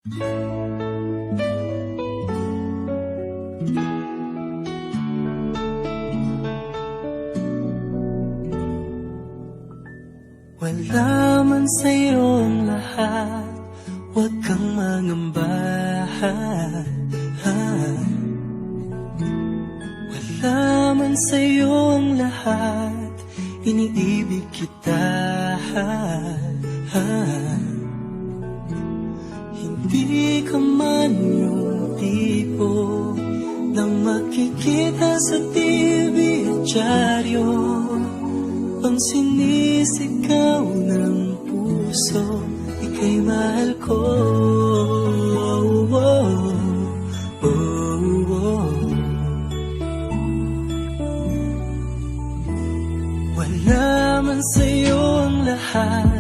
Wala man sa'yo ang lahat, huwag kang mangamba. Wala man sa'yo ang lahat, iniibig kita. Hindi ka man yung tipo na makikita sa TV at dyaryo, pang sinisigaw ng puso, ika'y mahal ko. Wala man sa'yo ang lahat,